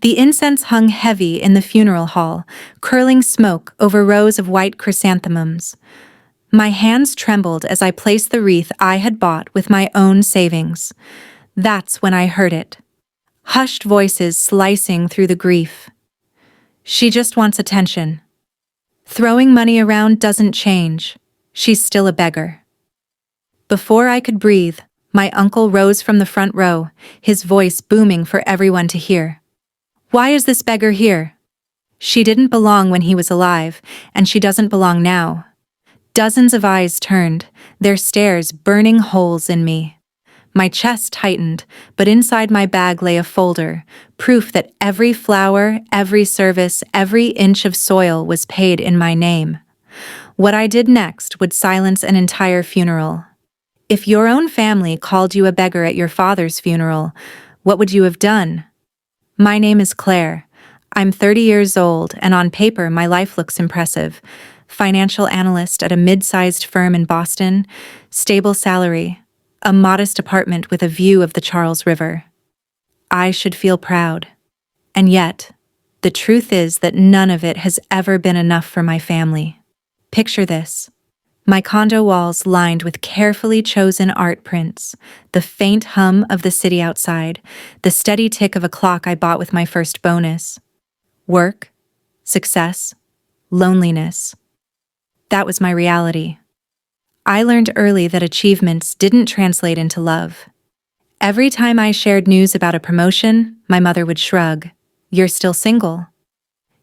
The incense hung heavy in the funeral hall, curling smoke over rows of white chrysanthemums. My hands trembled as I placed the wreath I had bought with my own savings. That's when I heard it. Hushed voices slicing through the grief. She just wants attention. Throwing money around doesn't change. She's still a beggar. Before I could breathe, my uncle rose from the front row, his voice booming for everyone to hear. Why is this beggar here? She didn't belong when he was alive, and she doesn't belong now. Dozens of eyes turned, their stares burning holes in me. My chest tightened, but inside my bag lay a folder, proof that every flower, every service, every inch of soil was paid in my name. What I did next would silence an entire funeral. If your own family called you a beggar at your father's funeral, what would you have done? My name is Claire. I'm 30 years old, and on paper my life looks impressive. Financial analyst at a mid-sized firm in Boston, stable salary, a modest apartment with a view of the Charles River. I should feel proud. And yet, the truth is that none of it has ever been enough for my family. Picture this. My condo walls lined with carefully chosen art prints, the faint hum of the city outside, the steady tick of a clock I bought with my first bonus. Work, success, loneliness. That was my reality. I learned early that achievements didn't translate into love. Every time I shared news about a promotion, my mother would shrug. You're still single.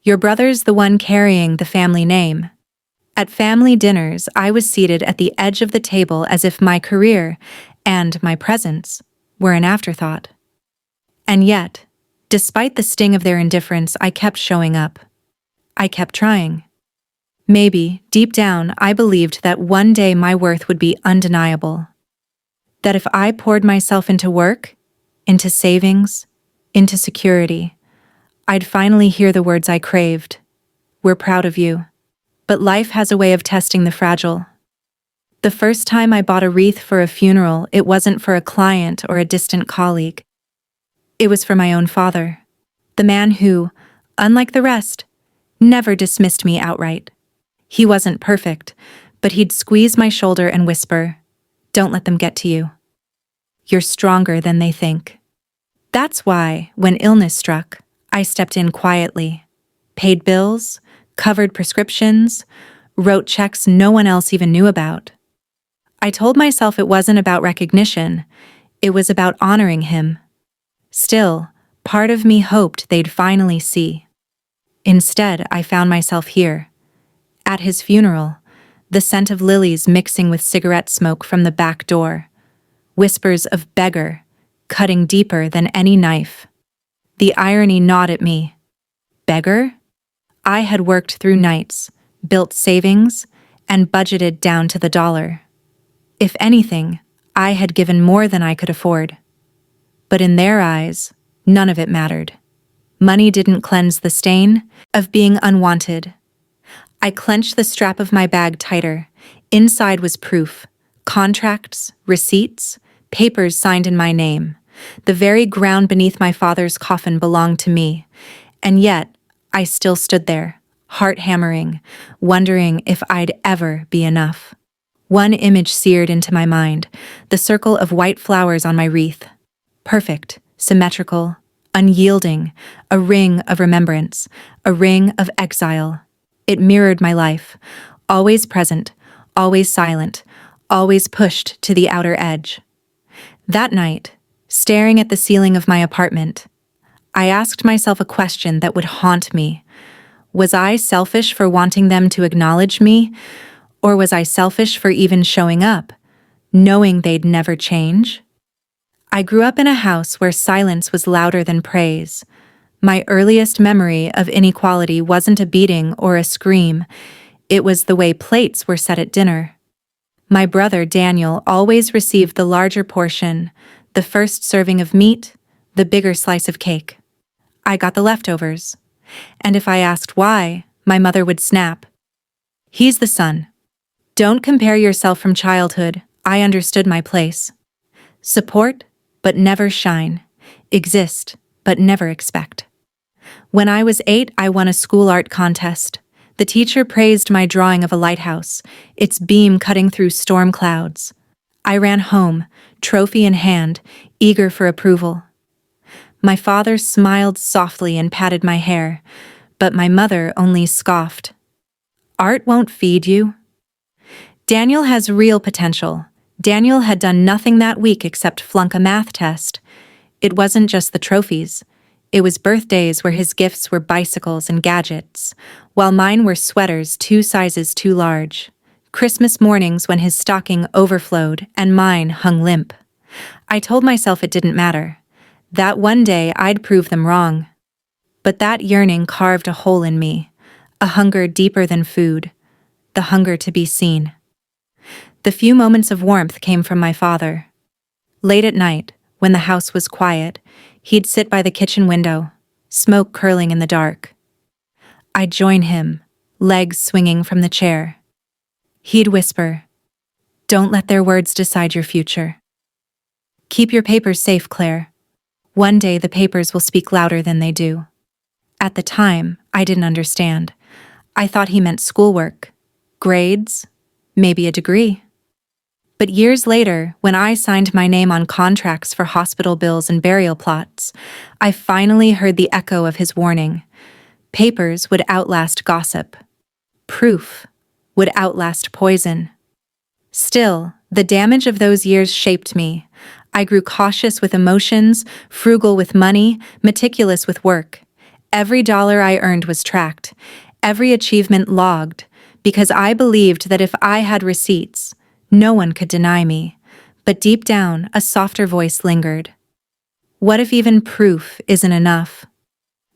Your brother's the one carrying the family name. At family dinners, I was seated at the edge of the table as if my career and my presence were an afterthought. And yet, despite the sting of their indifference, I kept showing up. I kept trying. Maybe, deep down, I believed that one day my worth would be undeniable. That if I poured myself into work, into savings, into security, I'd finally hear the words I craved. We're proud of you. But life has a way of testing the fragile. The first time I bought a wreath for a funeral, it wasn't for a client or a distant colleague. It was for my own father, the man who, unlike the rest, never dismissed me outright. He wasn't perfect, but he'd squeeze my shoulder and whisper, "Don't let them get to you. You're stronger than they think." That's why, when illness struck, I stepped in quietly, paid bills, covered prescriptions, wrote checks no one else even knew about. I told myself it wasn't about recognition, it was about honoring him. Still, part of me hoped they'd finally see. Instead, I found myself here, at his funeral, the scent of lilies mixing with cigarette smoke from the back door, whispers of beggar, cutting deeper than any knife. The irony gnawed at me. Beggar? I had worked through nights, built savings, and budgeted down to the dollar. If anything, I had given more than I could afford. But in their eyes, none of it mattered. Money didn't cleanse the stain of being unwanted. I clenched the strap of my bag tighter. Inside was proof, contracts, receipts, papers signed in my name. The very ground beneath my father's coffin belonged to me. And yet, I still stood there, heart hammering, wondering if I'd ever be enough. One image seared into my mind, the circle of white flowers on my wreath. Perfect, symmetrical, unyielding, a ring of remembrance, a ring of exile. It mirrored my life, always present, always silent, always pushed to the outer edge. That night, staring at the ceiling of my apartment, I asked myself a question that would haunt me. Was I selfish for wanting them to acknowledge me, or was I selfish for even showing up, knowing they'd never change? I grew up in a house where silence was louder than praise. My earliest memory of inequality wasn't a beating or a scream, it was the way plates were set at dinner. My brother Daniel always received the larger portion, the first serving of meat, the bigger slice of cake. I got the leftovers. And if I asked why, my mother would snap. He's the son. Don't compare yourself from childhood. I understood my place. Support, but never shine. Exist, but never expect. When I was 8, I won a school art contest. The teacher praised my drawing of a lighthouse, its beam cutting through storm clouds. I ran home, trophy in hand, eager for approval. My father smiled softly and patted my hair, but my mother only scoffed. Art won't feed you. Daniel has real potential. Daniel had done nothing that week except flunk a math test. It wasn't just the trophies. It was birthdays where his gifts were bicycles and gadgets, while mine were sweaters 2 sizes too large. Christmas mornings when his stocking overflowed and mine hung limp. I told myself it didn't matter. That one day I'd prove them wrong. But that yearning carved a hole in me, a hunger deeper than food, the hunger to be seen. The few moments of warmth came from my father. Late at night, when the house was quiet, he'd sit by the kitchen window, smoke curling in the dark. I'd join him, legs swinging from the chair. He'd whisper, "Don't let their words decide your future. Keep your papers safe, Claire. One day the papers will speak louder than they do." At the time, I didn't understand. I thought he meant schoolwork, grades, maybe a degree. But years later, when I signed my name on contracts for hospital bills and burial plots, I finally heard the echo of his warning. Papers would outlast gossip. Proof would outlast poison. Still, the damage of those years shaped me. I grew cautious with emotions, frugal with money, meticulous with work. Every dollar I earned was tracked, every achievement logged, because I believed that if I had receipts, no one could deny me. But deep down, a softer voice lingered. What if even proof isn't enough?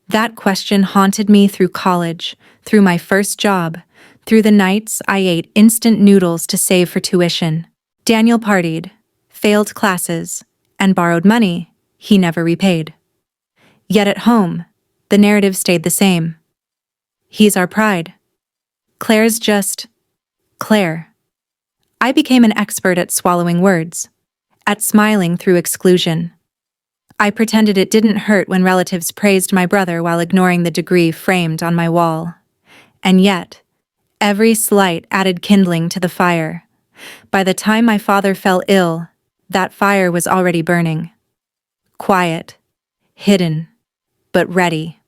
That question haunted me through college, through my first job, through the nights I ate instant noodles to save for tuition. Daniel partied, failed classes, and borrowed money he never repaid. Yet at home, the narrative stayed the same. He's our pride. Claire's just Claire. I became an expert at swallowing words, at smiling through exclusion. I pretended it didn't hurt when relatives praised my brother while ignoring the degree framed on my wall. And yet, every slight added kindling to the fire. By the time my father fell ill, that fire was already burning. Quiet, hidden, but ready.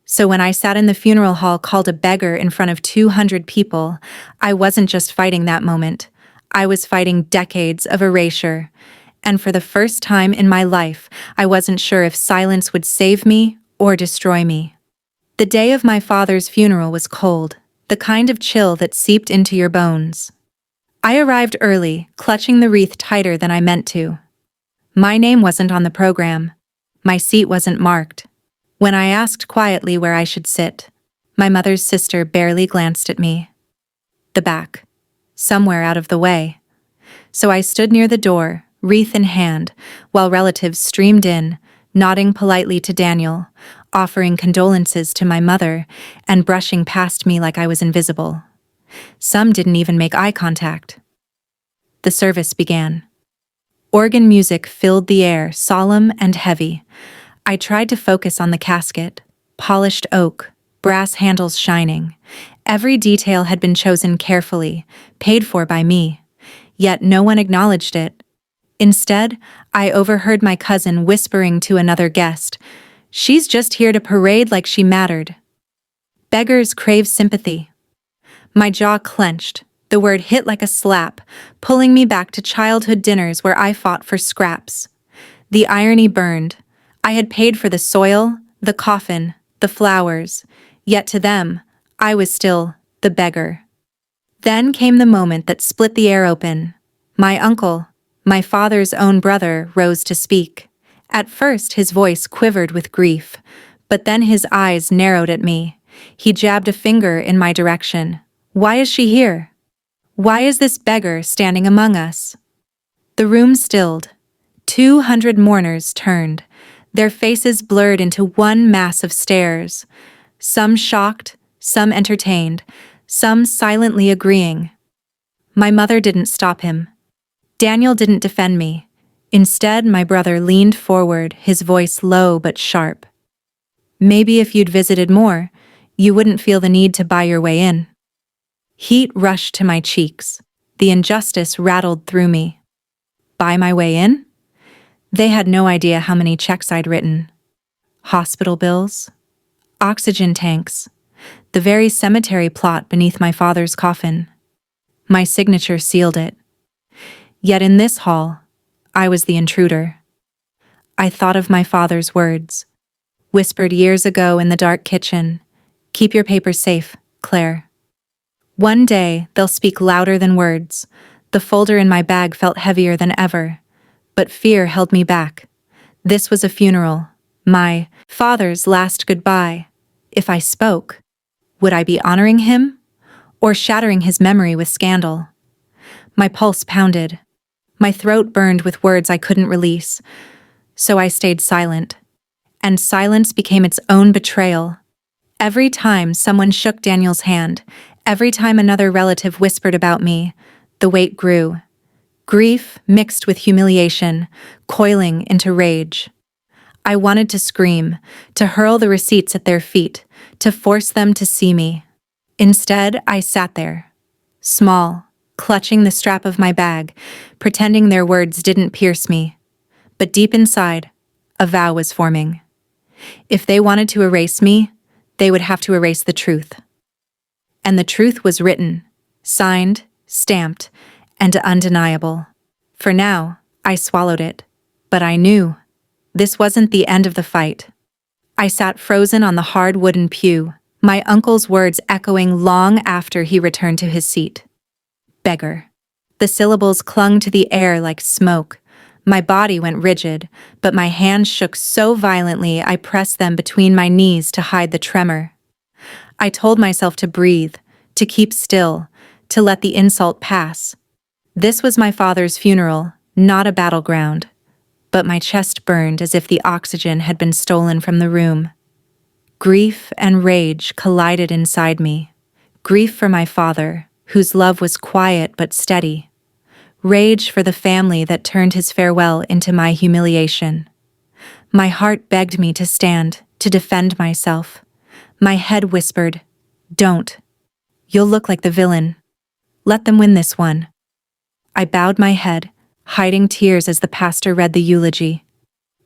So when I sat in the funeral hall called a beggar in front of 200 people, I wasn't just fighting that moment. I was fighting decades of erasure. And for the first time in my life, I wasn't sure if silence would save me or destroy me. The day of my father's funeral was cold, the kind of chill that seeped into your bones. I arrived early, clutching the wreath tighter than I meant to. My name wasn't on the program. My seat wasn't marked. When I asked quietly where I should sit, my mother's sister barely glanced at me. The back, somewhere out of the way. So I stood near the door, wreath in hand, while relatives streamed in, nodding politely to Daniel, offering condolences to my mother, and brushing past me like I was invisible. Some didn't even make eye contact. The service began. Organ music filled the air, solemn and heavy. I tried to focus on the casket, polished oak, brass handles shining. Every detail had been chosen carefully, paid for by me. Yet no one acknowledged it. Instead, I overheard my cousin whispering to another guest, "She's just here to parade like she mattered." Beggars crave sympathy. My jaw clenched. The word hit like a slap, pulling me back to childhood dinners where I fought for scraps. The irony burned. I had paid for the soil, the coffin, the flowers, yet to them, I was still the beggar. Then came the moment that split the air open. My uncle, my father's own brother, rose to speak. At first his voice quivered with grief, but then his eyes narrowed at me. He jabbed a finger in my direction. "Why is she here? Why is this beggar standing among us?" The room stilled. 200 mourners turned, their faces blurred into one mass of stares. Some shocked, some entertained, some silently agreeing. My mother didn't stop him. Daniel didn't defend me. Instead, my brother leaned forward, his voice low but sharp. Maybe if you'd visited more, you wouldn't feel the need to buy your way in. Heat rushed to my cheeks. The injustice rattled through me. Buy my way in? They had no idea how many checks I'd written. Hospital bills, oxygen tanks, the very cemetery plot beneath my father's coffin. My signature sealed it. Yet in this hall, I was the intruder. I thought of my father's words, whispered years ago in the dark kitchen. Keep your papers safe, Claire. One day, they'll speak louder than words. The folder in my bag felt heavier than ever, but fear held me back. This was a funeral, my father's last goodbye. If I spoke, would I be honoring him or shattering his memory with scandal? My pulse pounded. My throat burned with words I couldn't release, so I stayed silent. And silence became its own betrayal. Every time someone shook Daniel's hand, every time another relative whispered about me, the weight grew. Grief mixed with humiliation, coiling into rage. I wanted to scream, to hurl the receipts at their feet, to force them to see me. Instead, I sat there, small, clutching the strap of my bag, pretending their words didn't pierce me. But deep inside, a vow was forming. If they wanted to erase me, they would have to erase the truth. And the truth was written, signed, stamped, and undeniable. For now, I swallowed it. But I knew this wasn't the end of the fight. I sat frozen on the hard wooden pew, my uncle's words echoing long after he returned to his seat. Beggar. The syllables clung to the air like smoke. My body went rigid, but my hands shook so violently I pressed them between my knees to hide the tremor. I told myself to breathe, to keep still, to let the insult pass. This was my father's funeral, not a battleground. But my chest burned as if the oxygen had been stolen from the room. Grief and rage collided inside me. Grief for my father, whose love was quiet but steady. Rage for the family that turned his farewell into my humiliation. My heart begged me to stand, to defend myself. My head whispered, "Don't. You'll look like the villain. Let them win this one." I bowed my head, hiding tears as the pastor read the eulogy.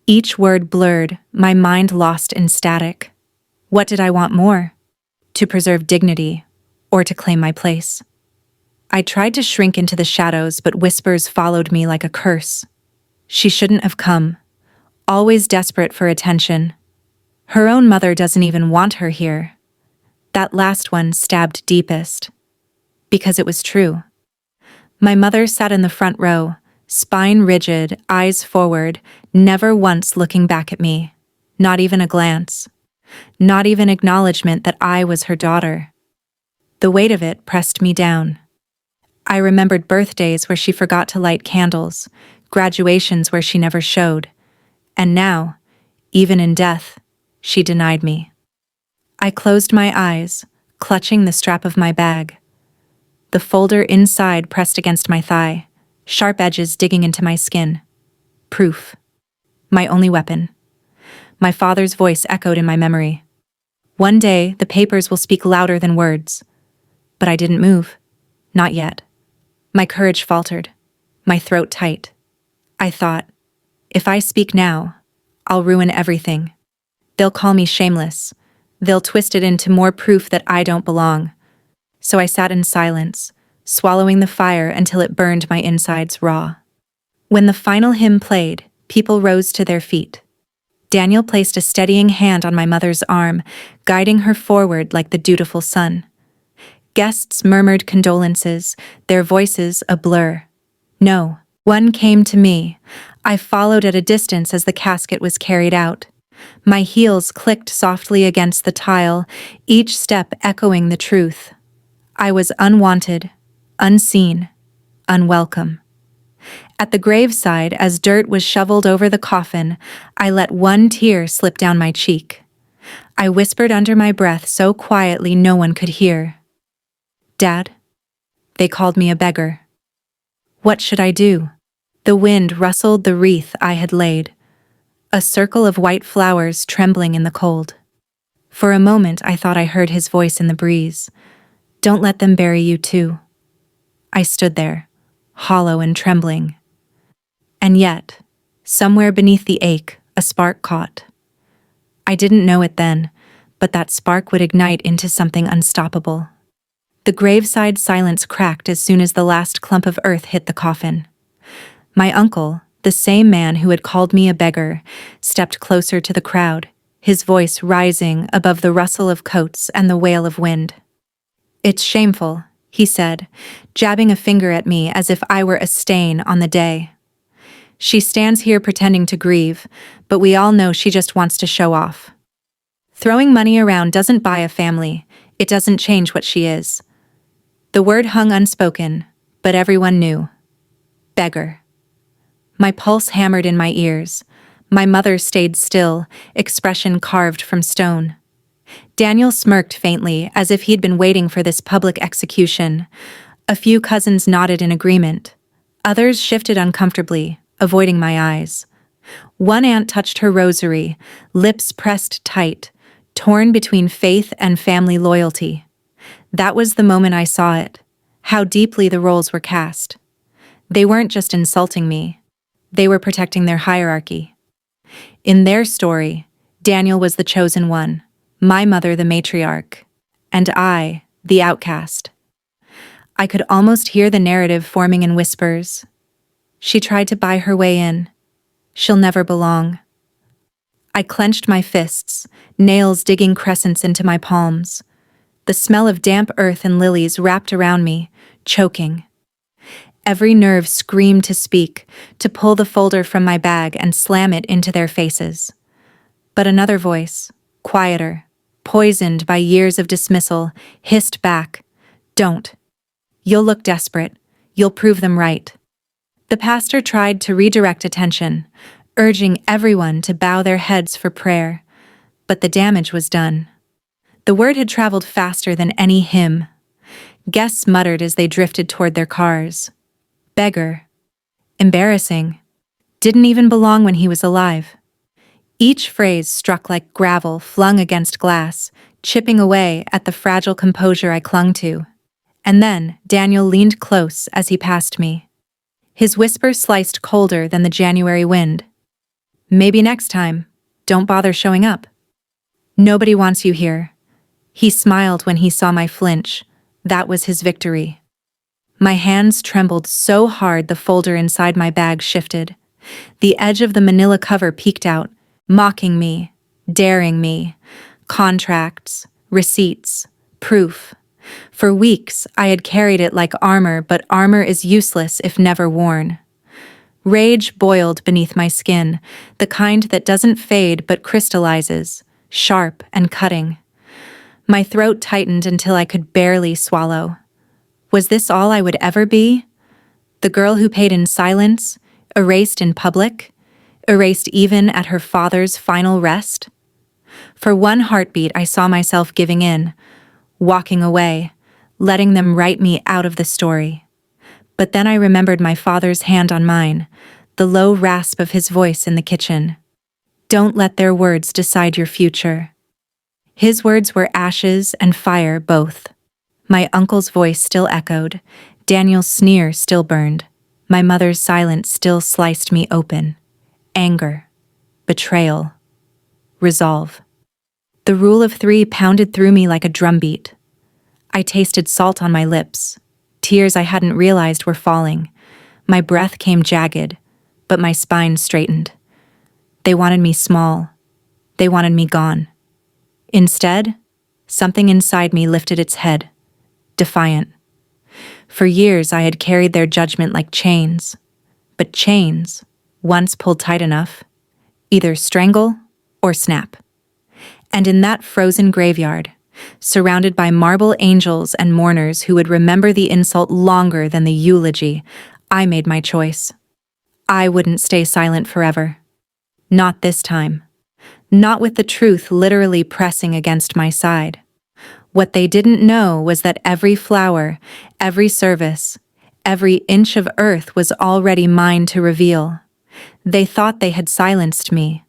Each word blurred, my mind lost in static. What did I want more? To preserve dignity, or to claim my place? I tried to shrink into the shadows, but whispers followed me like a curse. She shouldn't have come, always desperate for attention. Her own mother doesn't even want her here. That last one stabbed deepest. Because it was true. My mother sat in the front row, spine rigid, eyes forward, never once looking back at me. Not even a glance. Not even acknowledgement that I was her daughter. The weight of it pressed me down. I remembered birthdays where she forgot to light candles, graduations where she never showed. And now, even in death, she denied me. I closed my eyes, clutching the strap of my bag. The folder inside pressed against my thigh, sharp edges digging into my skin. Proof. My only weapon. My father's voice echoed in my memory. One day, the papers will speak louder than words. But I didn't move. Not yet. My courage faltered, my throat tight. I thought, if I speak now, I'll ruin everything. They'll call me shameless. They'll twist it into more proof that I don't belong. So I sat in silence, swallowing the fire until it burned my insides raw. When the final hymn played, people rose to their feet. Daniel placed a steadying hand on my mother's arm, guiding her forward like the dutiful son. Guests murmured condolences, their voices a blur. No, one came to me. I followed at a distance as the casket was carried out. My heels clicked softly against the tile, each step echoing the truth. I was unwanted, unseen, unwelcome. At the graveside, as dirt was shoveled over the coffin, I let one tear slip down my cheek. I whispered under my breath so quietly no one could hear. Dad? They called me a beggar. What should I do? The wind rustled the wreath I had laid, a circle of white flowers trembling in the cold. For a moment I thought I heard his voice in the breeze. Don't let them bury you too. I stood there, hollow and trembling. And yet, somewhere beneath the ache, a spark caught. I didn't know it then, but that spark would ignite into something unstoppable. The graveside silence cracked as soon as the last clump of earth hit the coffin. My uncle, the same man who had called me a beggar, stepped closer to the crowd, his voice rising above the rustle of coats and the wail of wind. It's shameful, he said, jabbing a finger at me as if I were a stain on the day. She stands here pretending to grieve, but we all know she just wants to show off. Throwing money around doesn't buy a family, it doesn't change what she is. The word hung unspoken, but everyone knew. Beggar. My pulse hammered in my ears. My mother stayed still, expression carved from stone. Daniel smirked faintly, as if he'd been waiting for this public execution. A few cousins nodded in agreement. Others shifted uncomfortably, avoiding my eyes. One aunt touched her rosary, lips pressed tight, torn between faith and family loyalty. That was the moment I saw it, how deeply the roles were cast. They weren't just insulting me. They were protecting their hierarchy. In their story, Daniel was the chosen one, my mother the matriarch, and I, the outcast. I could almost hear the narrative forming in whispers. She tried to buy her way in. She'll never belong. I clenched my fists, nails digging crescents into my palms. The smell of damp earth and lilies wrapped around me, choking. Every nerve screamed to speak, to pull the folder from my bag and slam it into their faces. But another voice, quieter, poisoned by years of dismissal, hissed back, "Don't. You'll look desperate. You'll prove them right." The pastor tried to redirect attention, urging everyone to bow their heads for prayer, but the damage was done. The word had traveled faster than any hymn. Guests muttered as they drifted toward their cars. Beggar. Embarrassing. Didn't even belong when he was alive. Each phrase struck like gravel flung against glass, chipping away at the fragile composure I clung to. And then Daniel leaned close as he passed me. His whisper sliced colder than the January wind. "Maybe next time, don't bother showing up. Nobody wants you here." He smiled when he saw my flinch. That was his victory. My hands trembled so hard the folder inside my bag shifted. The edge of the manila cover peeked out, mocking me, daring me. Contracts, receipts, proof. For weeks, I had carried it like armor, but armor is useless if never worn. Rage boiled beneath my skin, the kind that doesn't fade but crystallizes, sharp and cutting. My throat tightened until I could barely swallow. Was this all I would ever be? The girl who paid in silence, erased in public, erased even at her father's final rest? For one heartbeat I saw myself giving in, walking away, letting them write me out of the story. But then I remembered my father's hand on mine, the low rasp of his voice in the kitchen. Don't let their words decide your future. His words were ashes and fire both. My uncle's voice still echoed, Daniel's sneer still burned, my mother's silence still sliced me open. Anger, betrayal, resolve. The rule of 3 pounded through me like a drumbeat. I tasted salt on my lips, tears I hadn't realized were falling. My breath came jagged, but my spine straightened. They wanted me small. They wanted me gone. Instead, something inside me lifted its head, defiant. For years I had carried their judgment like chains. But chains, once pulled tight enough, either strangle or snap. And in that frozen graveyard, surrounded by marble angels and mourners who would remember the insult longer than the eulogy, I made my choice. I wouldn't stay silent forever. Not this time. Not with the truth literally pressing against my side. What they didn't know was that every flower, every service, every inch of earth was already mine to reveal. They thought they had silenced me,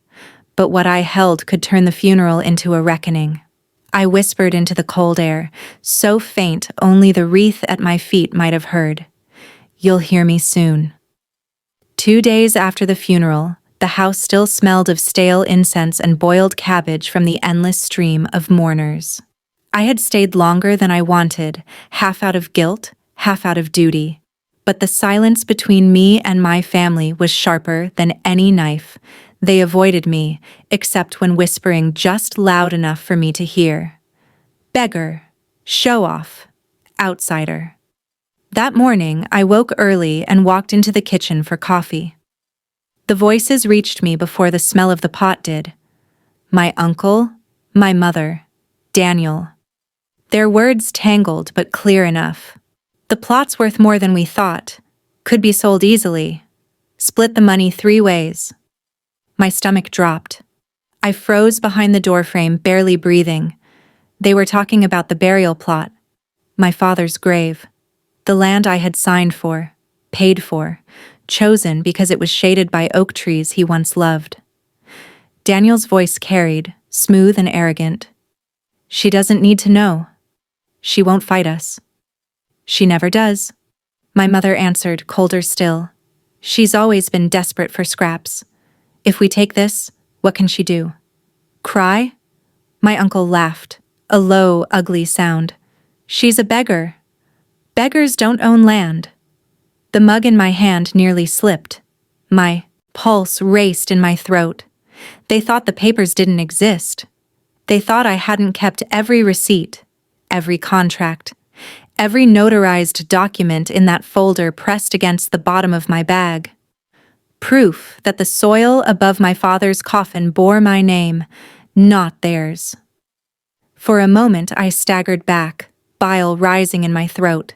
but what I held could turn the funeral into a reckoning. I whispered into the cold air, so faint only the wreath at my feet might have heard. You'll hear me soon. 2 days after the funeral, the house still smelled of stale incense and boiled cabbage from the endless stream of mourners. I had stayed longer than I wanted, half out of guilt, half out of duty. But the silence between me and my family was sharper than any knife. They avoided me, except when whispering just loud enough for me to hear. Beggar, show-off, outsider. That morning, I woke early and walked into the kitchen for coffee. The voices reached me before the smell of the pot did. My uncle, my mother, Daniel. Their words tangled but clear enough. The plot's worth more than we thought. Could be sold easily. Split the money 3 ways. My stomach dropped. I froze behind the doorframe, barely breathing. They were talking about the burial plot. My father's grave. The land I had signed for, paid for, chosen because it was shaded by oak trees he once loved. Daniel's voice carried, smooth and arrogant. She doesn't need to know. She won't fight us. She never does. My mother answered, colder still. She's always been desperate for scraps. If we take this, what can she do? Cry? My uncle laughed, a low, ugly sound. She's a beggar. Beggars don't own land. The mug in my hand nearly slipped. My pulse raced in my throat. They thought the papers didn't exist. They thought I hadn't kept every receipt, every contract, every notarized document in that folder pressed against the bottom of my bag. Proof that the soil above my father's coffin bore my name, not theirs. For a moment I staggered back, bile rising in my throat.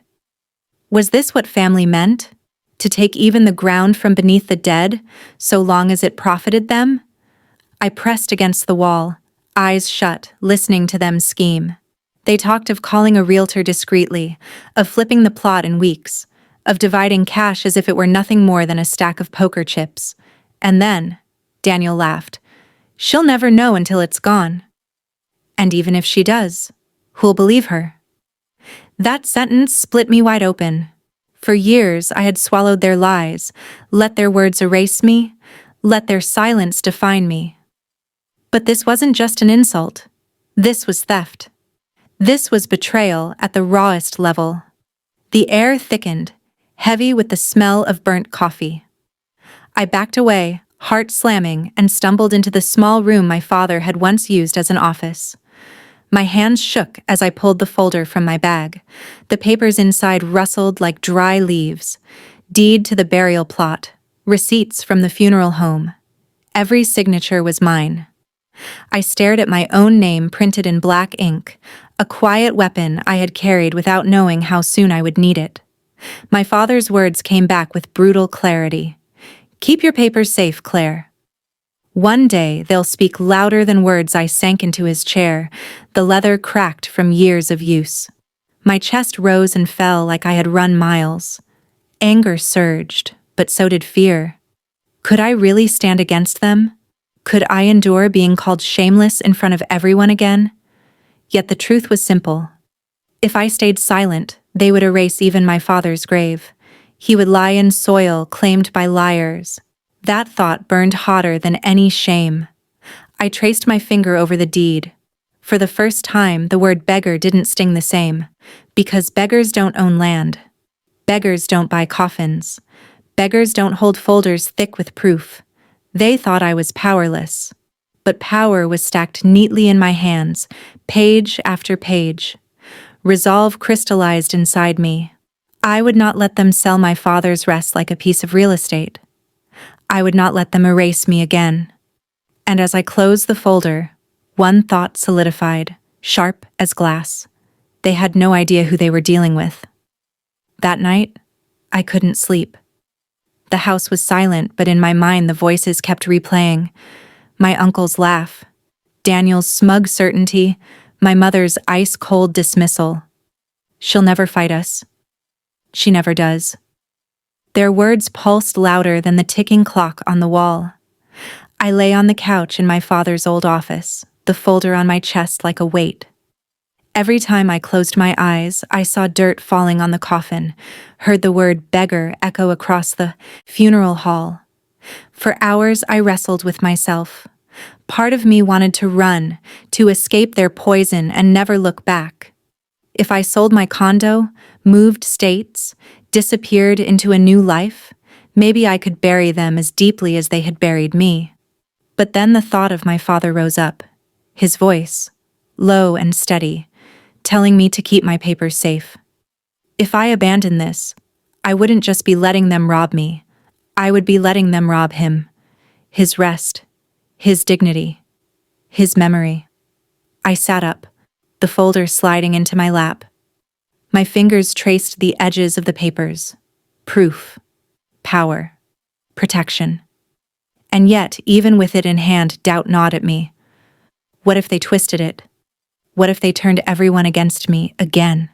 Was this what family meant? To take even the ground from beneath the dead, so long as it profited them? I pressed against the wall, eyes shut, listening to them scheme. They talked of calling a realtor discreetly, of flipping the plot in weeks, of dividing cash as if it were nothing more than a stack of poker chips. And then, Daniel laughed, she'll never know until it's gone. And even if she does, who'll believe her? That sentence split me wide open. For years I had swallowed their lies, let their words erase me, let their silence define me. But this wasn't just an insult. This was theft. This was betrayal at the rawest level. The air thickened, heavy with the smell of burnt coffee. I backed away, heart slamming, and stumbled into the small room my father had once used as an office. My hands shook as I pulled the folder from my bag. The papers inside rustled like dry leaves. Deed to the burial plot, receipts from the funeral home. Every signature was mine. I stared at my own name printed in black ink, a quiet weapon I had carried without knowing how soon I would need it. My father's words came back with brutal clarity. Keep your papers safe, Claire. One day they'll speak louder than words. I sank into his chair, the leather cracked from years of use. My chest rose and fell like I had run miles. Anger surged, but so did fear. Could I really stand against them? Could I endure being called shameless in front of everyone again? Yet the truth was simple. If I stayed silent, they would erase even my father's grave. He would lie in soil claimed by liars. That thought burned hotter than any shame. I traced my finger over the deed. For the first time, the word beggar didn't sting the same, because beggars don't own land. Beggars don't buy coffins. Beggars don't hold folders thick with proof. They thought I was powerless. But power was stacked neatly in my hands, page after page. Resolve crystallized inside me. I would not let them sell my father's rest like a piece of real estate. I would not let them erase me again. And as I closed the folder, one thought solidified, sharp as glass. They had no idea who they were dealing with. That night, I couldn't sleep. The house was silent, but in my mind the voices kept replaying. My uncle's laugh, Daniel's smug certainty, my mother's ice-cold dismissal. She'll never fight us. She never does. Their words pulsed louder than the ticking clock on the wall. I lay on the couch in my father's old office, the folder on my chest like a weight. Every time I closed my eyes, I saw dirt falling on the coffin, heard the word beggar echo across the funeral hall. For hours I wrestled with myself. Part of me wanted to run, to escape their poison and never look back. If I sold my condo, moved states, disappeared into a new life, maybe I could bury them as deeply as they had buried me. But then the thought of my father rose up, his voice, low and steady, telling me to keep my papers safe. If I abandoned this, I wouldn't just be letting them rob me, I would be letting them rob him, his rest, his dignity, his memory. I sat up, the folder sliding into my lap. My fingers traced the edges of the papers. Proof, power, protection. And yet, even with it in hand, doubt gnawed at me. What if they twisted it? What if they turned everyone against me again?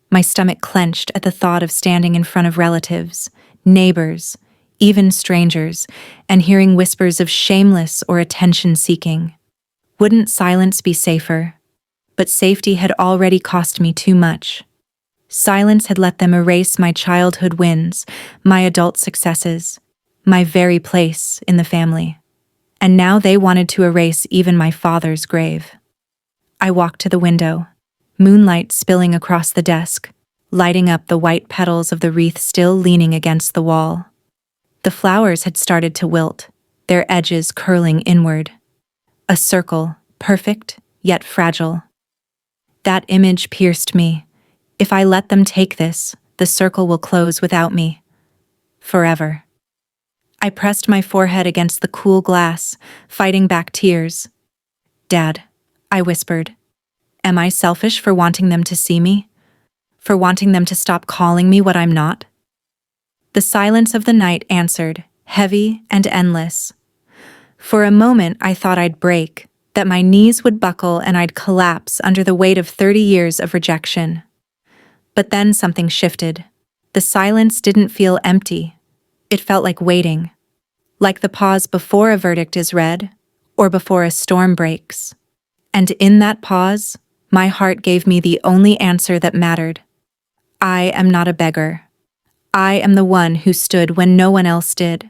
My stomach clenched at the thought of standing in front of relatives, neighbors, even strangers, and hearing whispers of shameless or attention-seeking. Wouldn't silence be safer? But safety had already cost me too much. Silence had let them erase my childhood wins, my adult successes, my very place in the family. And now they wanted to erase even my father's grave. I walked to the window, moonlight spilling across the desk, lighting up the white petals of the wreath still leaning against the wall. The flowers had started to wilt, their edges curling inward. A circle, perfect, yet fragile. That image pierced me. If I let them take this, the circle will close without me. Forever. I pressed my forehead against the cool glass, fighting back tears. "Dad," I whispered, "am I selfish for wanting them to see me? For wanting them to stop calling me what I'm not?" The silence of the night answered, heavy and endless. For a moment I thought I'd break, that my knees would buckle and I'd collapse under the weight of 30 years of rejection. But then something shifted. The silence didn't feel empty. It felt like waiting. Like the pause before a verdict is read, or before a storm breaks. And in that pause, my heart gave me the only answer that mattered. I am not a beggar. I am the one who stood when no one else did.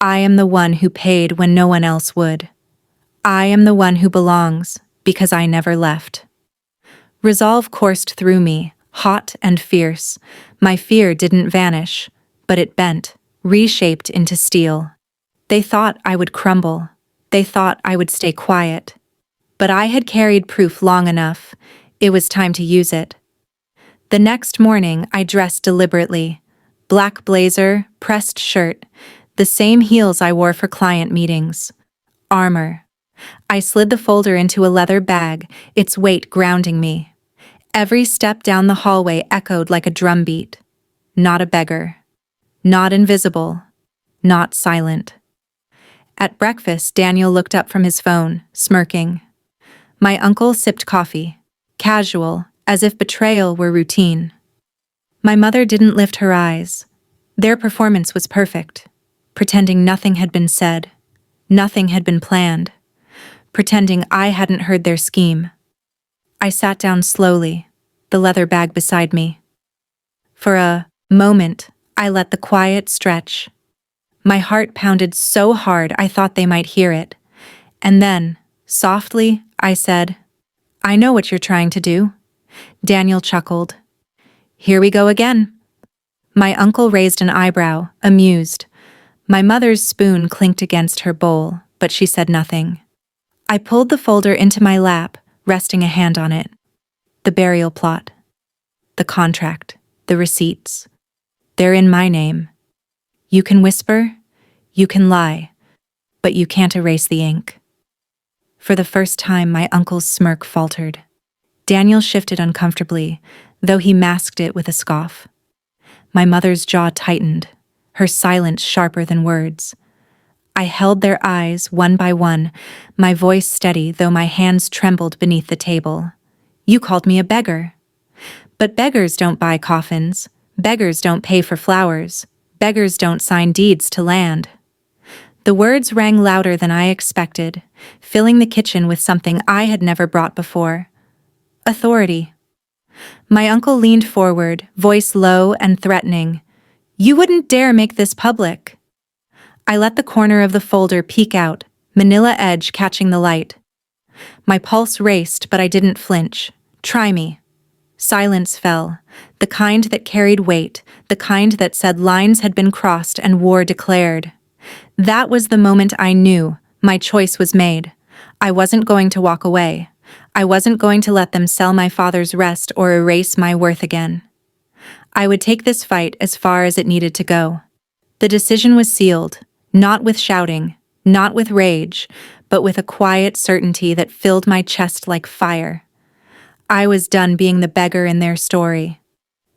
I am the one who paid when no one else would. I am the one who belongs, because I never left. Resolve coursed through me, hot and fierce. My fear didn't vanish, but it bent, reshaped into steel. They thought I would crumble. They thought I would stay quiet. But I had carried proof long enough. It was time to use it. The next morning, I dressed deliberately. Black blazer, pressed shirt, the same heels I wore for client meetings. Armor. I slid the folder into a leather bag, its weight grounding me. Every step down the hallway echoed like a drumbeat. Not a beggar. Not invisible. Not silent. At breakfast, Daniel looked up from his phone, smirking. My uncle sipped coffee, casual, as if betrayal were routine. My mother didn't lift her eyes. Their performance was perfect, pretending nothing had been said, nothing had been planned, pretending I hadn't heard their scheme. I sat down slowly, the leather bag beside me. For a moment, I let the quiet stretch. My heart pounded so hard I thought they might hear it. And then, softly, I said, "I know what you're trying to do." Daniel chuckled. "Here we go again." My uncle raised an eyebrow, amused. My mother's spoon clinked against her bowl, but she said nothing. I pulled the folder into my lap, resting a hand on it. The burial plot. The contract. The receipts. They're in my name. You can whisper, you can lie, but you can't erase the ink. For the first time, my uncle's smirk faltered. Daniel shifted uncomfortably, though he masked it with a scoff. My mother's jaw tightened, her silence sharper than words. I held their eyes one by one, my voice steady though my hands trembled beneath the table. You called me a beggar. But beggars don't buy coffins. Beggars don't pay for flowers. Beggars don't sign deeds to land. The words rang louder than I expected, filling the kitchen with something I had never brought before. Authority. My uncle leaned forward, voice low and threatening. You wouldn't dare make this public. I let the corner of the folder peek out, manila edge catching the light. My pulse raced, but I didn't flinch. Try me. Silence fell, the kind that carried weight, the kind that said lines had been crossed and war declared. That was the moment I knew my choice was made. I wasn't going to walk away. I wasn't going to let them sell my father's rest or erase my worth again. I would take this fight as far as it needed to go. The decision was sealed, not with shouting, not with rage, but with a quiet certainty that filled my chest like fire. I was done being the beggar in their story.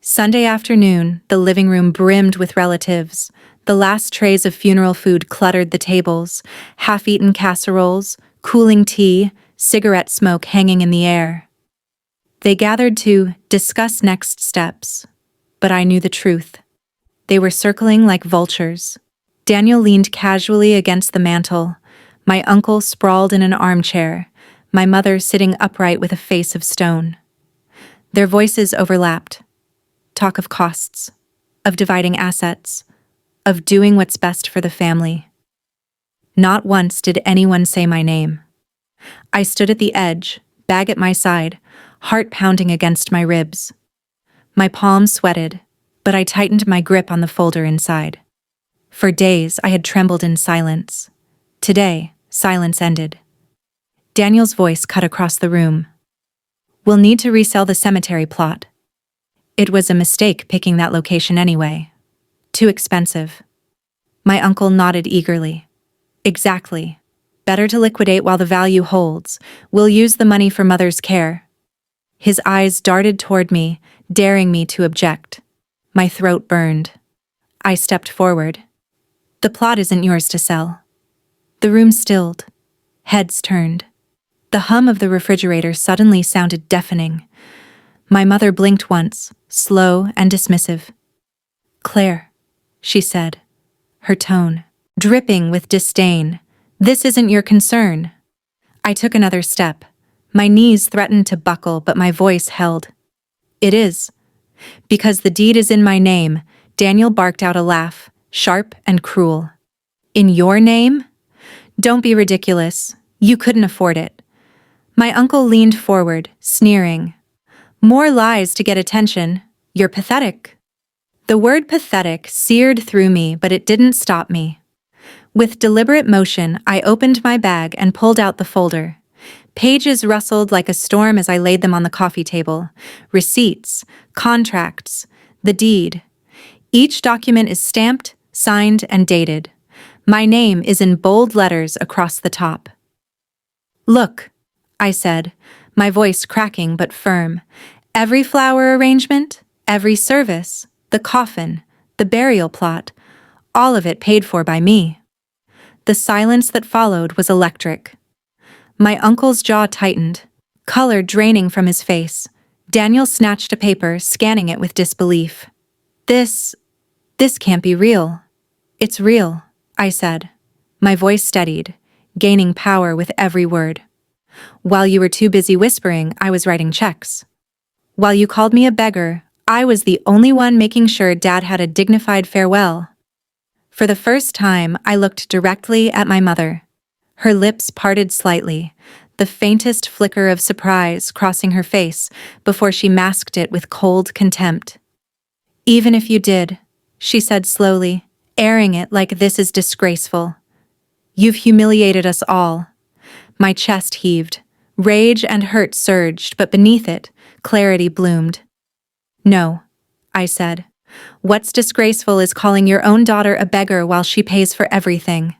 Sunday afternoon, the living room brimmed with relatives. The last trays of funeral food cluttered the tables, half-eaten casseroles, cooling tea, cigarette smoke hanging in the air. They gathered to discuss next steps, but I knew the truth. They were circling like vultures. Daniel leaned casually against the mantel, my uncle sprawled in an armchair, my mother sitting upright with a face of stone. Their voices overlapped. Talk of costs, of dividing assets, of doing what's best for the family. Not once did anyone say my name. I stood at the edge, bag at my side, heart pounding against my ribs. My palms sweated, but I tightened my grip on the folder inside. For days, I had trembled in silence. Today, silence ended. Daniel's voice cut across the room. We'll need to resell the cemetery plot. It was a mistake picking that location anyway. Too expensive. My uncle nodded eagerly. Exactly. Better to liquidate while the value holds. We'll use the money for mother's care. His eyes darted toward me, daring me to object. My throat burned. I stepped forward. The plot isn't yours to sell. The room stilled. Heads turned. The hum of the refrigerator suddenly sounded deafening. My mother blinked once, slow and dismissive. Claire, she said, her tone dripping with disdain. This isn't your concern. I took another step. My knees threatened to buckle, but my voice held. It is. Because the deed is in my name, Daniel barked out a laugh, sharp and cruel. In your name? Don't be ridiculous. You couldn't afford it. My uncle leaned forward, sneering. More lies to get attention. You're pathetic. The word pathetic seared through me, but it didn't stop me. With deliberate motion, I opened my bag and pulled out the folder. Pages rustled like a storm as I laid them on the coffee table. Receipts, contracts, the deed. Each document is stamped, signed, and dated. My name is in bold letters across the top. Look, I said, my voice cracking but firm. Every flower arrangement, every service, the coffin, the burial plot, all of it paid for by me. The silence that followed was electric. My uncle's jaw tightened, color draining from his face. Daniel snatched a paper, scanning it with disbelief. This can't be real. It's real, I said. My voice steadied, gaining power with every word. While you were too busy whispering, I was writing checks. While you called me a beggar, I was the only one making sure Dad had a dignified farewell. For the first time, I looked directly at my mother. Her lips parted slightly, the faintest flicker of surprise crossing her face before she masked it with cold contempt. Even if you did, she said slowly, airing it like this is disgraceful. You've humiliated us all. My chest heaved. Rage and hurt surged, but beneath it, clarity bloomed. No, I said. What's disgraceful is calling your own daughter a beggar while she pays for everything.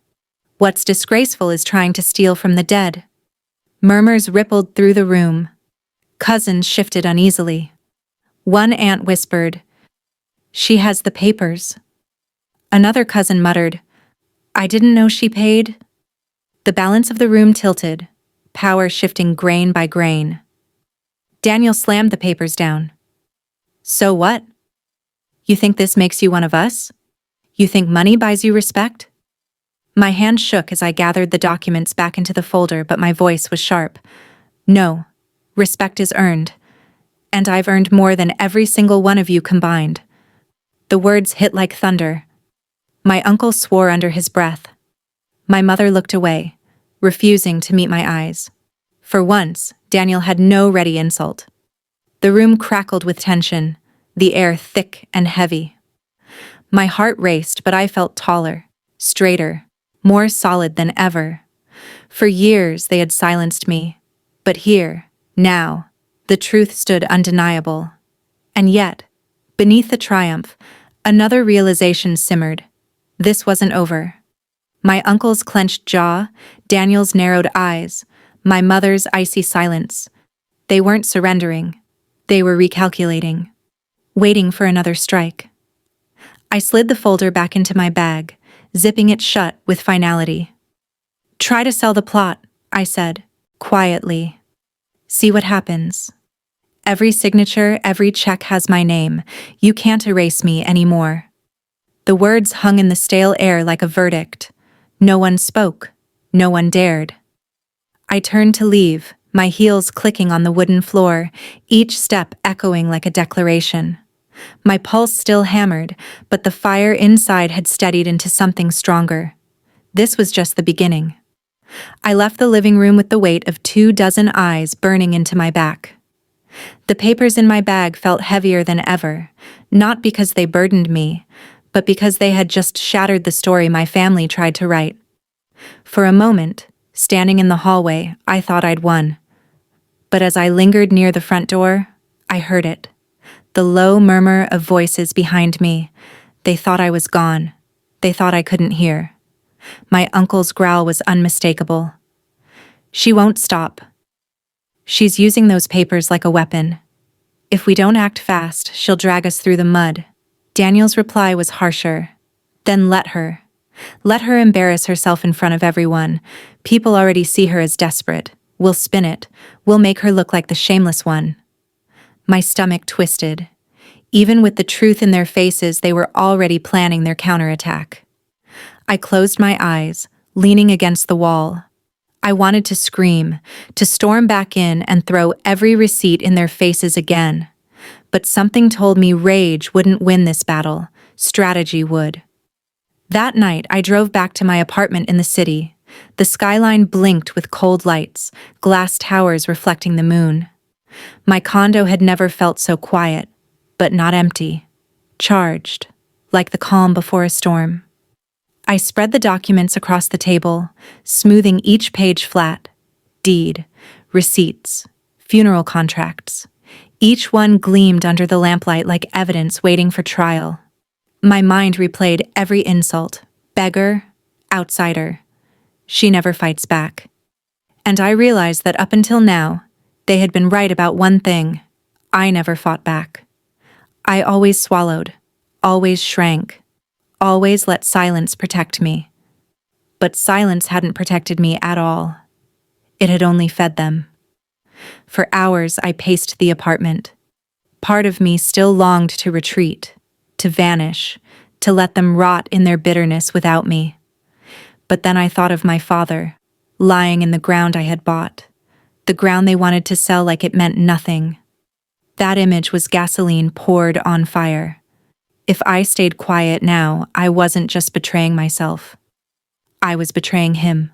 What's disgraceful is trying to steal from the dead. Murmurs rippled through the room. Cousins shifted uneasily. One aunt whispered, "She has the papers." Another cousin muttered, "I didn't know she paid." The balance of the room tilted, power shifting grain by grain. Daniel slammed the papers down. So what? You think this makes you one of us? You think money buys you respect? My hand shook as I gathered the documents back into the folder, but my voice was sharp. No, respect is earned, And I've earned more than every single one of you combined. The words hit like thunder. My uncle swore under his breath. My mother looked away, refusing to meet my eyes. For once, Daniel had no ready insult. The room crackled with tension, the air thick and heavy. My heart raced, but I felt taller, straighter, more solid than ever. For years they had silenced me, but here, now, the truth stood undeniable. And yet, beneath the triumph, another realization simmered. This wasn't over. My uncle's clenched jaw, Daniel's narrowed eyes, my mother's icy silence. They weren't surrendering. They were recalculating, waiting for another strike. I slid the folder back into my bag, zipping it shut with finality. Try to sell the plot, I said, quietly. See what happens. Every signature, every check has my name. You can't erase me anymore. The words hung in the stale air like a verdict. No one spoke. No one dared. I turned to leave, my heels clicking on the wooden floor, each step echoing like a declaration. My pulse still hammered, but the fire inside had steadied into something stronger. This was just the beginning. I left the living room with the weight of 24 eyes burning into my back. The papers in my bag felt heavier than ever, not because they burdened me, but because they had just shattered the story my family tried to write. For a moment, standing in the hallway, I thought I'd won. But as I lingered near the front door, I heard it. The low murmur of voices behind me. They thought I was gone. They thought I couldn't hear. My uncle's growl was unmistakable. She won't stop. She's using those papers like a weapon. If we don't act fast, she'll drag us through the mud. Daniel's reply was harsher. Then let her. Let her embarrass herself in front of everyone. People already see her as desperate. We'll spin it. We'll make her look like the shameless one. My stomach twisted. Even with the truth in their faces, they were already planning their counterattack. I closed my eyes, leaning against the wall. I wanted to scream, to storm back in and throw every receipt in their faces again. But something told me rage wouldn't win this battle. Strategy would. That night, I drove back to my apartment in the city. The skyline blinked with cold lights, glass towers reflecting the moon. My condo had never felt so quiet, but not empty. Charged, like the calm before a storm. I spread the documents across the table, smoothing each page flat. Deed, receipts, funeral contracts. Each one gleamed under the lamplight like evidence waiting for trial. My mind replayed every insult. Beggar, outsider. She never fights back. And I realized that up until now, they had been right about one thing. I never fought back. I always swallowed, always shrank, always let silence protect me. But silence hadn't protected me at all. It had only fed them. For hours I paced the apartment. Part of me still longed to retreat, to vanish, to let them rot in their bitterness without me. But then I thought of my father, lying in the ground I had bought, the ground they wanted to sell like it meant nothing. That image was gasoline poured on fire. If I stayed quiet now, I wasn't just betraying myself. I was betraying him.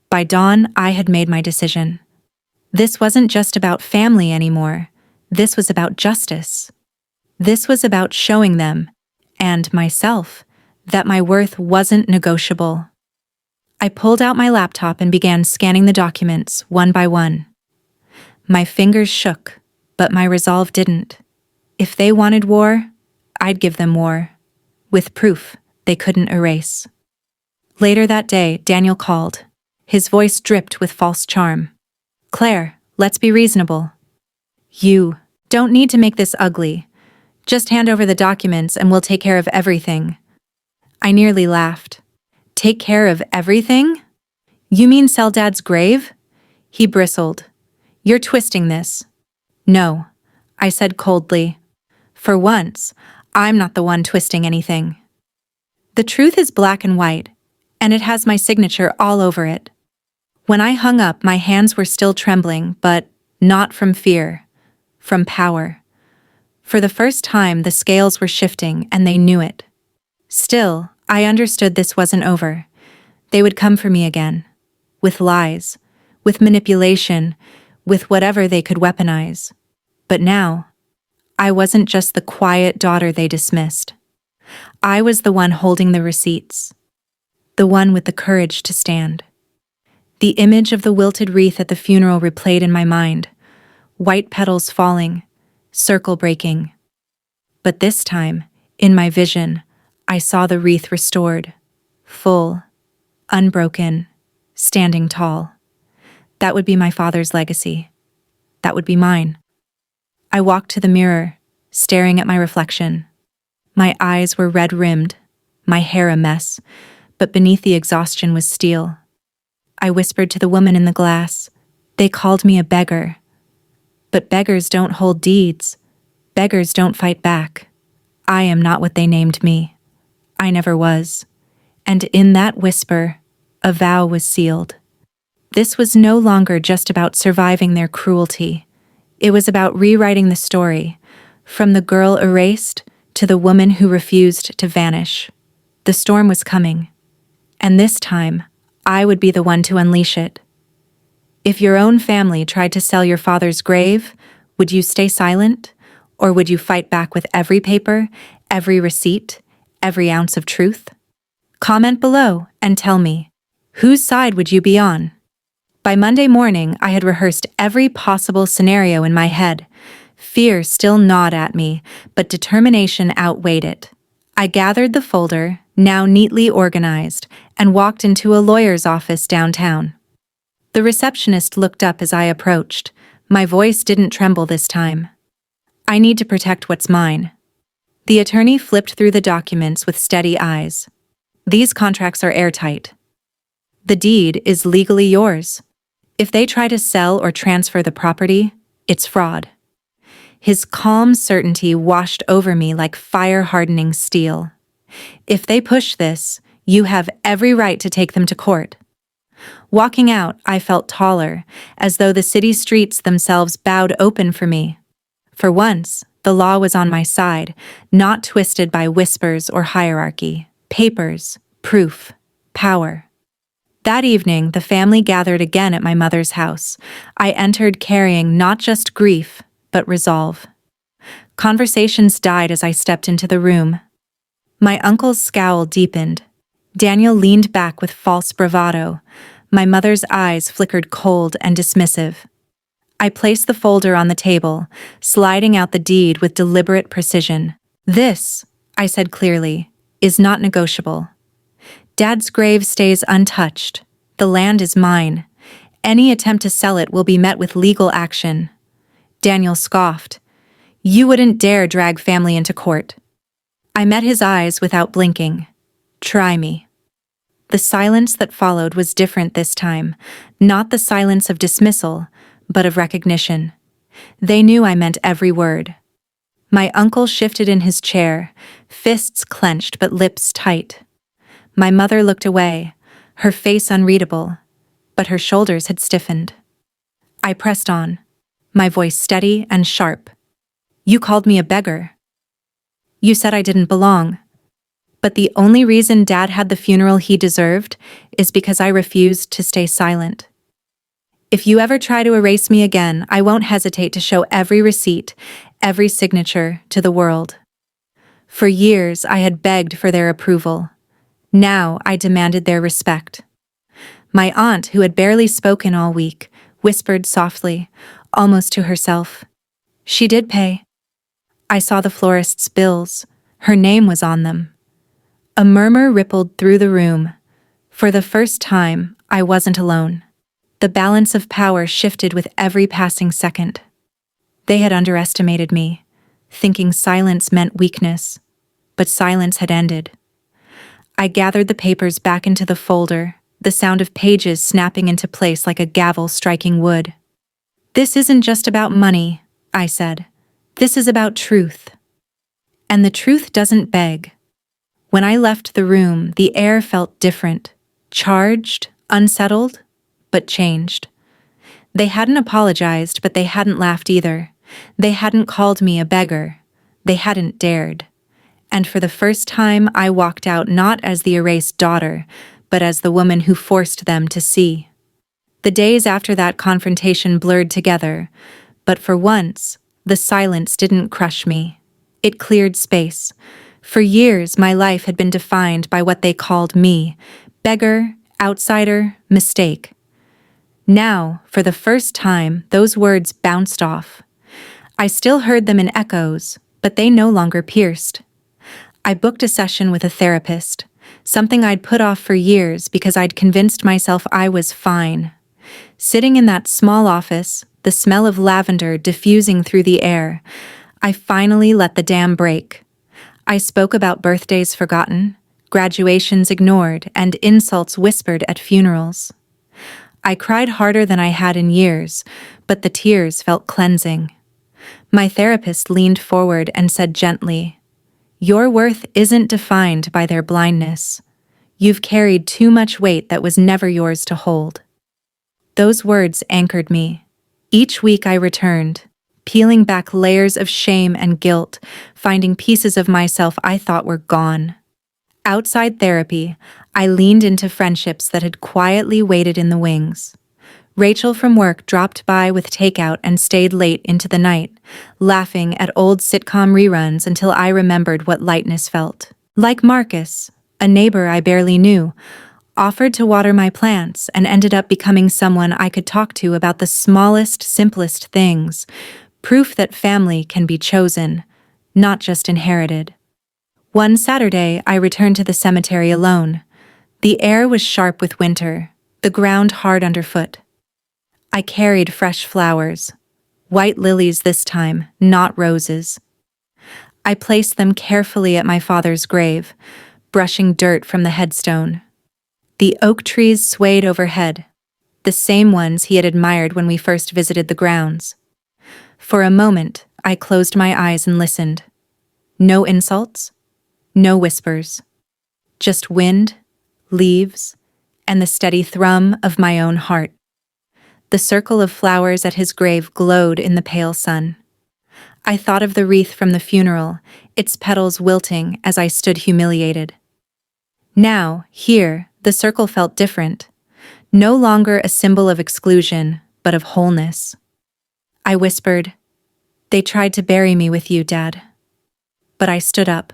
By dawn, I had made my decision. This wasn't just about family anymore. This was about justice. This was about showing them, and myself, that my worth wasn't negotiable. I pulled out my laptop and began scanning the documents one by one. My fingers shook, but my resolve didn't. If they wanted war, I'd give them war, with proof they couldn't erase. Later that day, Daniel called. His voice dripped with false charm. Claire, let's be reasonable. You don't need to make this ugly. Just hand over the documents and we'll take care of everything. I nearly laughed. Take care of everything? You mean sell Dad's grave? He bristled. You're twisting this. No, I said coldly. For once, I'm not the one twisting anything. The truth is black and white, and it has my signature all over it. When I hung up, my hands were still trembling, but not from fear. from power. For the first time, the scales were shifting, and they knew it. Still, I understood this wasn't over. They would come for me again. With lies, with manipulation, with whatever they could weaponize. But now, I wasn't just the quiet daughter they dismissed. I was the one holding the receipts. The one with the courage to stand. The image of the wilted wreath at the funeral replayed in my mind. White petals falling, circle breaking. But this time, in my vision, I saw the wreath restored. Full, unbroken, standing tall. That would be my father's legacy. That would be mine. I walked to the mirror, staring at my reflection. My eyes were red-rimmed, my hair a mess, but beneath the exhaustion was steel. I whispered to the woman in the glass. They called me a beggar. But beggars don't hold deeds. Beggars don't fight back. I am not what they named me. I never was. And in that whisper, a vow was sealed. This was no longer just about surviving their cruelty. It was about rewriting the story, from the girl erased to the woman who refused to vanish. The storm was coming, and this time, I would be the one to unleash it. If your own family tried to sell your father's grave, would you stay silent? Or would you fight back with every paper, every receipt, every ounce of truth? Comment below and tell me, whose side would you be on? By Monday morning, I had rehearsed every possible scenario in my head. Fear still gnawed at me, but determination outweighed it. I gathered the folder, now neatly organized, and walked into a lawyer's office downtown. The receptionist looked up as I approached. My voice didn't tremble this time. I need to protect what's mine. The attorney flipped through the documents with steady eyes. These contracts are airtight. The deed is legally yours. If they try to sell or transfer the property, it's fraud. His calm certainty washed over me like fire-hardening steel. If they push this, you have every right to take them to court. Walking out, I felt taller, as though the city streets themselves bowed open for me. For once, the law was on my side, not twisted by whispers or hierarchy. Papers, proof, power. That evening, the family gathered again at my mother's house. I entered carrying not just grief, but resolve. Conversations died as I stepped into the room. My uncle's scowl deepened. Daniel leaned back with false bravado. My mother's eyes flickered cold and dismissive. I placed the folder on the table, sliding out the deed with deliberate precision. This, I said clearly, is not negotiable. Dad's grave stays untouched. The land is mine. Any attempt to sell it will be met with legal action. Daniel scoffed. You wouldn't dare drag family into court. I met his eyes without blinking. Try me. The silence that followed was different this time, not the silence of dismissal, but of recognition. They knew I meant every word. My uncle shifted in his chair, fists clenched but lips tight. My mother looked away, her face unreadable, but her shoulders had stiffened. I pressed on, my voice steady and sharp. You called me a beggar. You said I didn't belong. But the only reason Dad had the funeral he deserved is because I refused to stay silent. If you ever try to erase me again, I won't hesitate to show every receipt, every signature to the world. For years, I had begged for their approval. Now I demanded their respect. My aunt, who had barely spoken all week, whispered softly, almost to herself. She did pay. I saw the florist's bills. Her name was on them. A murmur rippled through the room. For the first time, I wasn't alone. The balance of power shifted with every passing second. They had underestimated me, thinking silence meant weakness, but silence had ended. I gathered the papers back into the folder, the sound of pages snapping into place like a gavel striking wood. This isn't just about money, I said. This is about truth. And the truth doesn't beg. When I left the room, the air felt different, charged, unsettled, but changed. They hadn't apologized, but they hadn't laughed either. They hadn't called me a beggar. They hadn't dared. And for the first time, I walked out not as the erased daughter, but as the woman who forced them to see. The days after that confrontation blurred together, but for once, the silence didn't crush me. It cleared space. For years, my life had been defined by what they called me: beggar, outsider, mistake. Now, for the first time, those words bounced off. I still heard them in echoes, but they no longer pierced. I booked a session with a therapist, something I'd put off for years because I'd convinced myself I was fine. Sitting in that small office, the smell of lavender diffusing through the air, I finally let the dam break. I spoke about birthdays forgotten, graduations ignored, and insults whispered at funerals. I cried harder than I had in years, but the tears felt cleansing. My therapist leaned forward and said gently, "Your worth isn't defined by their blindness. You've carried too much weight that was never yours to hold." Those words anchored me. Each week I returned, peeling back layers of shame and guilt, finding pieces of myself I thought were gone. Outside therapy, I leaned into friendships that had quietly waited in the wings. Rachel from work dropped by with takeout and stayed late into the night, laughing at old sitcom reruns until I remembered what lightness felt. Like Marcus, a neighbor I barely knew, offered to water my plants and ended up becoming someone I could talk to about the smallest, simplest things, proof that family can be chosen, not just inherited. One Saturday, I returned to the cemetery alone. The air was sharp with winter, the ground hard underfoot. I carried fresh flowers, white lilies this time, not roses. I placed them carefully at my father's grave, brushing dirt from the headstone. The oak trees swayed overhead, the same ones he had admired when we first visited the grounds. For a moment, I closed my eyes and listened. No insults, no whispers. Just wind, leaves, and the steady thrum of my own heart. The circle of flowers at his grave glowed in the pale sun. I thought of the wreath from the funeral, its petals wilting as I stood humiliated. Now, here, the circle felt different. No longer a symbol of exclusion, but of wholeness. I whispered, "They tried to bury me with you, Dad." But I stood up.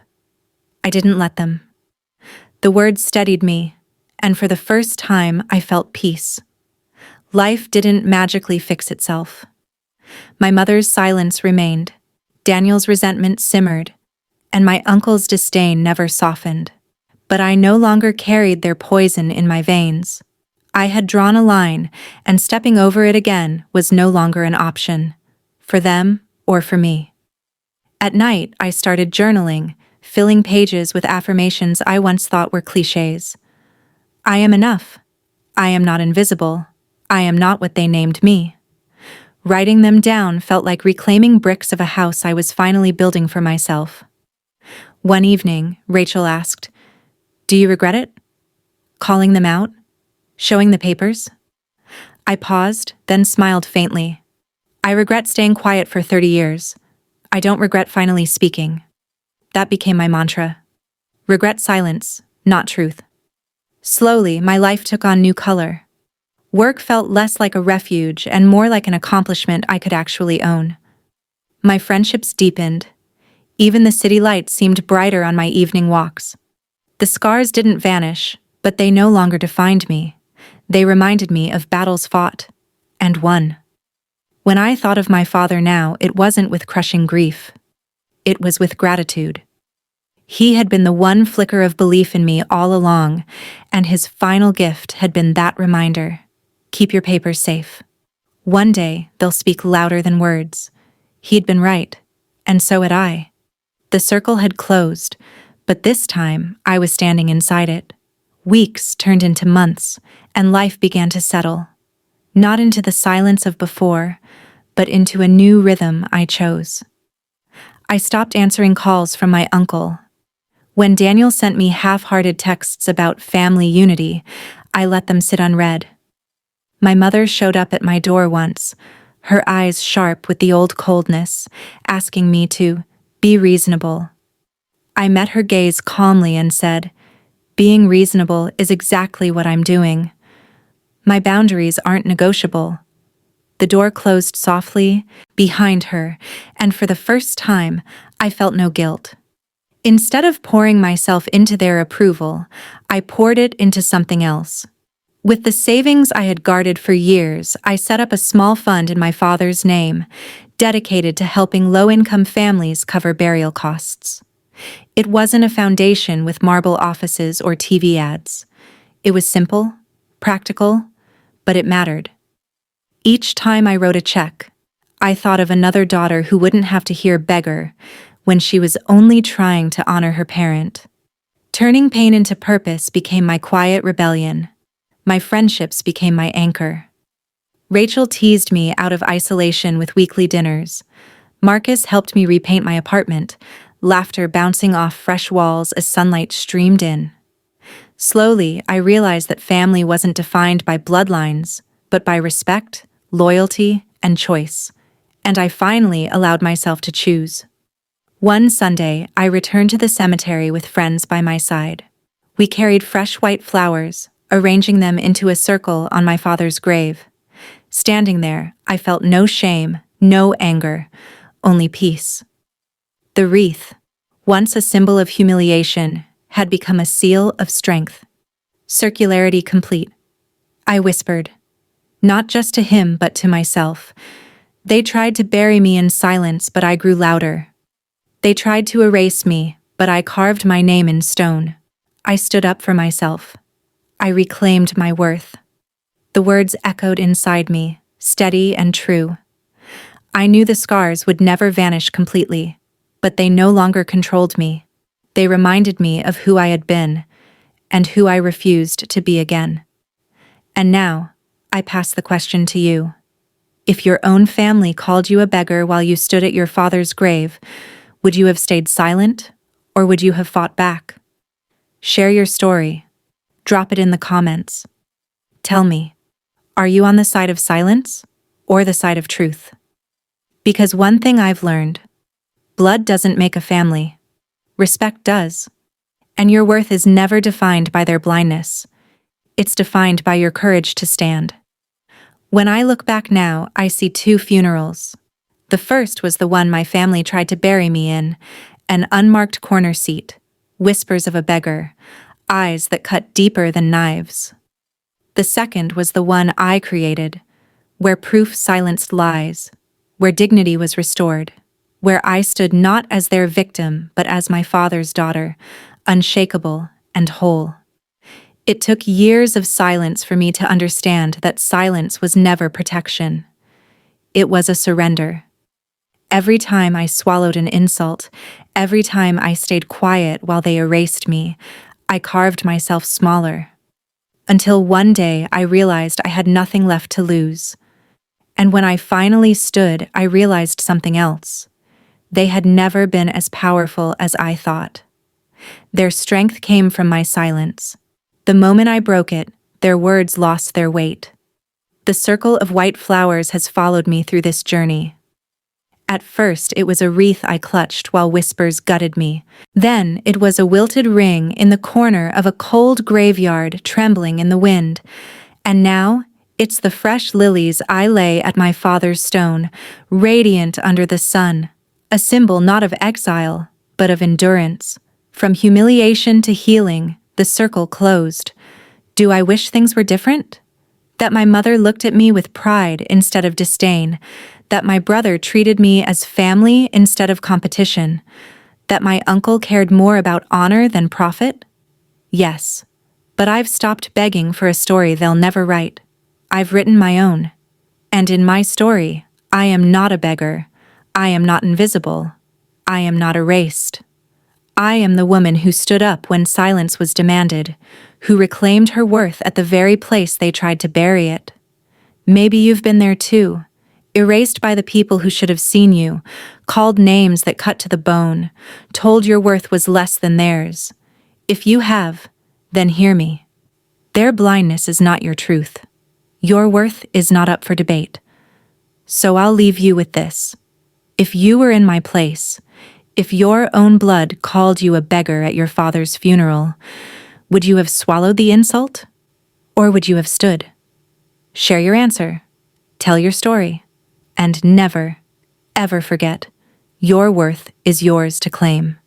I didn't let them. The words steadied me, and for the first time I felt peace. Life didn't magically fix itself. My mother's silence remained, Daniel's resentment simmered, and my uncle's disdain never softened. But I no longer carried their poison in my veins. I had drawn a line, and stepping over it again was no longer an option, for them or for me. At night, I started journaling, filling pages with affirmations I once thought were cliches. I am enough. I am not invisible. I am not what they named me. Writing them down felt like reclaiming bricks of a house I was finally building for myself. One evening, Rachel asked, "Do you regret it? Calling them out? Showing the papers?" I paused, then smiled faintly. I regret staying quiet for 30 years. I don't regret finally speaking. That became my mantra. Regret silence, not truth. Slowly, my life took on new color. Work felt less like a refuge and more like an accomplishment I could actually own. My friendships deepened. Even the city lights seemed brighter on my evening walks. The scars didn't vanish, but they no longer defined me. They reminded me of battles fought and won. When I thought of my father now, it wasn't with crushing grief. It was with gratitude. He had been the one flicker of belief in me all along, and his final gift had been that reminder. Keep your papers safe. One day, they'll speak louder than words. He'd been right, and so had I. The circle had closed, but this time I was standing inside it. Weeks turned into months, and life began to settle. Not into the silence of before, but into a new rhythm I chose. I stopped answering calls from my uncle. When Daniel sent me half-hearted texts about family unity, I let them sit unread. My mother showed up at my door once, her eyes sharp with the old coldness, asking me to be reasonable. I met her gaze calmly and said, "Being reasonable is exactly what I'm doing. My boundaries aren't negotiable." The door closed softly behind her, and for the first time, I felt no guilt. Instead of pouring myself into their approval, I poured it into something else. With the savings I had guarded for years, I set up a small fund in my father's name, dedicated to helping low-income families cover burial costs. It wasn't a foundation with marble offices or TV ads. It was simple, practical, but it mattered. Each time I wrote a check, I thought of another daughter who wouldn't have to hear beggar when she was only trying to honor her parent. Turning pain into purpose became my quiet rebellion. My friendships became my anchor. Rachel teased me out of isolation with weekly dinners. Marcus helped me repaint my apartment, laughter bouncing off fresh walls as sunlight streamed in. Slowly, I realized that family wasn't defined by bloodlines, but by respect, loyalty, and choice. And I finally allowed myself to choose. One Sunday, I returned to the cemetery with friends by my side. We carried fresh white flowers, arranging them into a circle on my father's grave. Standing there, I felt no shame, no anger, only peace. The wreath, once a symbol of humiliation, had become a seal of strength. Circularity complete. I whispered, not just to him but to myself. They tried to bury me in silence, but I grew louder. They tried to erase me, but I carved my name in stone. I stood up for myself. I reclaimed my worth. The words echoed inside me, steady and true. I knew the scars would never vanish completely, but they no longer controlled me. They reminded me of who I had been, and who I refused to be again. And now, I pass the question to you. If your own family called you a beggar while you stood at your father's grave, would you have stayed silent, or would you have fought back? Share your story. Drop it in the comments. Tell me, are you on the side of silence, or the side of truth? Because one thing I've learned, blood doesn't make a family. Respect does. And your worth is never defined by their blindness. It's defined by your courage to stand. When I look back now, I see two funerals. The first was the one my family tried to bury me in, an unmarked corner seat, whispers of a beggar, eyes that cut deeper than knives. The second was the one I created, where proof silenced lies, where dignity was restored, where I stood not as their victim but as my father's daughter, unshakable and whole. It took years of silence for me to understand that silence was never protection. It was a surrender. Every time I swallowed an insult, every time I stayed quiet while they erased me, I carved myself smaller. Until one day I realized I had nothing left to lose. And when I finally stood, I realized something else. They had never been as powerful as I thought. Their strength came from my silence. The moment I broke it, their words lost their weight. The circle of white flowers has followed me through this journey. At first, it was a wreath I clutched while whispers gutted me. Then, it was a wilted ring in the corner of a cold graveyard trembling in the wind. And now, it's the fresh lilies I lay at my father's stone, radiant under the sun, a symbol not of exile, but of endurance. From humiliation to healing, the circle closed. Do I wish things were different? That my mother looked at me with pride instead of disdain, that my brother treated me as family instead of competition, that my uncle cared more about honor than profit? Yes, but I've stopped begging for a story they'll never write. I've written my own. And in my story, I am not a beggar. I am not invisible. I am not erased. I am the woman who stood up when silence was demanded, who reclaimed her worth at the very place they tried to bury it. Maybe you've been there too, erased by the people who should have seen you, called names that cut to the bone, told your worth was less than theirs. If you have, then hear me. Their blindness is not your truth. Your worth is not up for debate. So I'll leave you with this. If you were in my place, if your own blood called you a beggar at your father's funeral, would you have swallowed the insult? Or would you have stood? Share your answer. Tell your story. And never, ever forget, your worth is yours to claim.